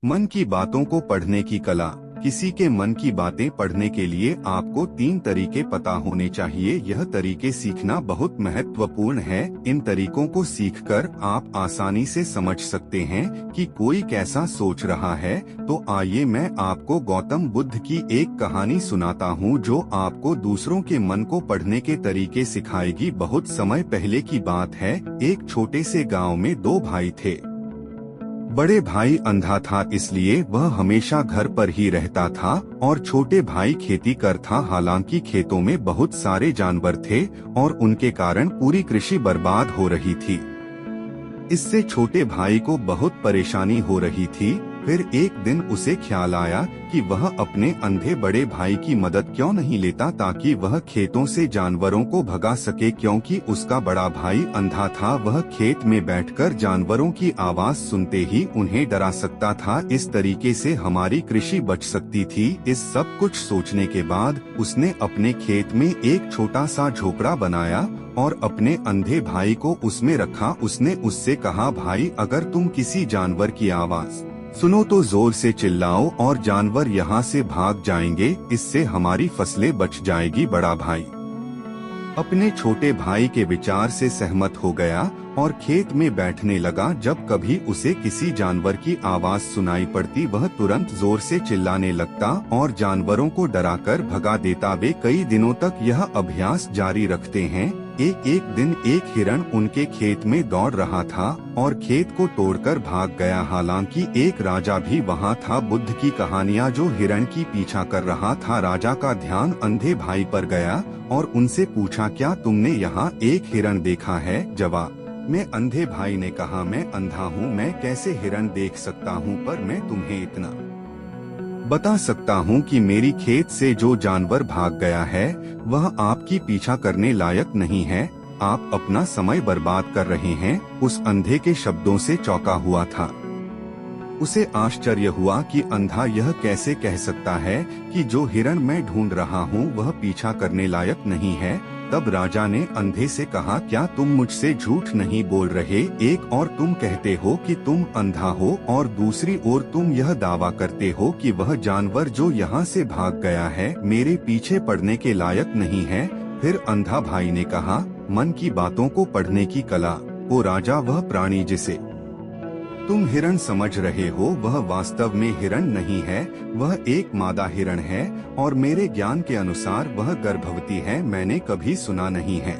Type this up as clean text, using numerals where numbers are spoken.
मन की बातों को पढ़ने की कला। किसी के मन की बातें पढ़ने के लिए आपको 3 तरीके पता होने चाहिए। यह तरीके सीखना बहुत महत्वपूर्ण है। इन तरीकों को सीखकर आप आसानी से समझ सकते हैं कि कोई कैसा सोच रहा है। तो आइए मैं आपको गौतम बुद्ध की एक कहानी सुनाता हूँ जो आपको दूसरों के मन को पढ़ने के तरीके सिखाएगी। बहुत समय पहले की बात है। एक छोटे से गाँव में 2 भाई थे। बड़े भाई अंधा था, इसलिए वह हमेशा घर पर ही रहता था और छोटे भाई खेती कर था। हालांकि खेतों में बहुत सारे जानवर थे और उनके कारण पूरी कृषि बर्बाद हो रही थी। इससे छोटे भाई को बहुत परेशानी हो रही थी। फिर एक दिन उसे ख्याल आया कि वह अपने अंधे बड़े भाई की मदद क्यों नहीं लेता ताकि वह खेतों से जानवरों को भगा सके। क्योंकि उसका बड़ा भाई अंधा था, वह खेत में बैठकर जानवरों की आवाज सुनते ही उन्हें डरा सकता था। इस तरीके से हमारी कृषि बच सकती थी। इस सब कुछ सोचने के बाद उसने अपने खेत में एक छोटा सा झोपड़ा बनाया और अपने अंधे भाई को उसमें रखा। उसने उससे कहा, भाई अगर तुम किसी जानवर की आवाज सुनो तो जोर से चिल्लाओ और जानवर यहाँ से भाग जाएंगे। इससे हमारी फसलें बच जाएगी। बड़ा भाई अपने छोटे भाई के विचार से सहमत हो गया और खेत में बैठने लगा। जब कभी उसे किसी जानवर की आवाज सुनाई पड़ती वह तुरंत जोर से चिल्लाने लगता और जानवरों को डराकर भगा देता। वे कई दिनों तक यह अभ्यास जारी रखते हैं। एक दिन एक हिरण उनके खेत में दौड़ रहा था और खेत को तोड़कर भाग गया। हालांकि एक राजा भी वहां था। बुद्ध की कहानियां जो हिरण की पीछा कर रहा था। राजा का ध्यान अंधे भाई पर गया और उनसे पूछा, क्या तुमने यहाँ एक हिरण देखा है? जवाब में अंधे भाई ने कहा, मैं अंधा हूँ, मैं कैसे हिरण देख सकता हूँ, पर मैं तुम्हें इतना बता सकता हूँ कि मेरी खेत से जो जानवर भाग गया है वह आपकी पीछा करने लायक नहीं है। आप अपना समय बर्बाद कर रहे हैं। उस अंधे के शब्दों से चौंका हुआ था। उसे आश्चर्य हुआ कि अंधा यह कैसे कह सकता है कि जो हिरण मैं ढूंढ रहा हूँ वह पीछा करने लायक नहीं है। तब राजा ने अंधे से कहा, क्या तुम मुझसे झूठ नहीं बोल रहे? एक और तुम कहते हो कि तुम अंधा हो और दूसरी ओर तुम यह दावा करते हो कि वह जानवर जो यहाँ से भाग गया है मेरे पीछे पड़ने के लायक नहीं है। फिर अंधा भाई ने कहा, मन की बातों को पढ़ने की कला। ओ राजा, वह प्राणी जिसे तुम हिरण समझ रहे हो वह वास्तव में हिरण नहीं है। वह एक मादा हिरण है और मेरे ज्ञान के अनुसार वह गर्भवती है। मैंने कभी सुना नहीं है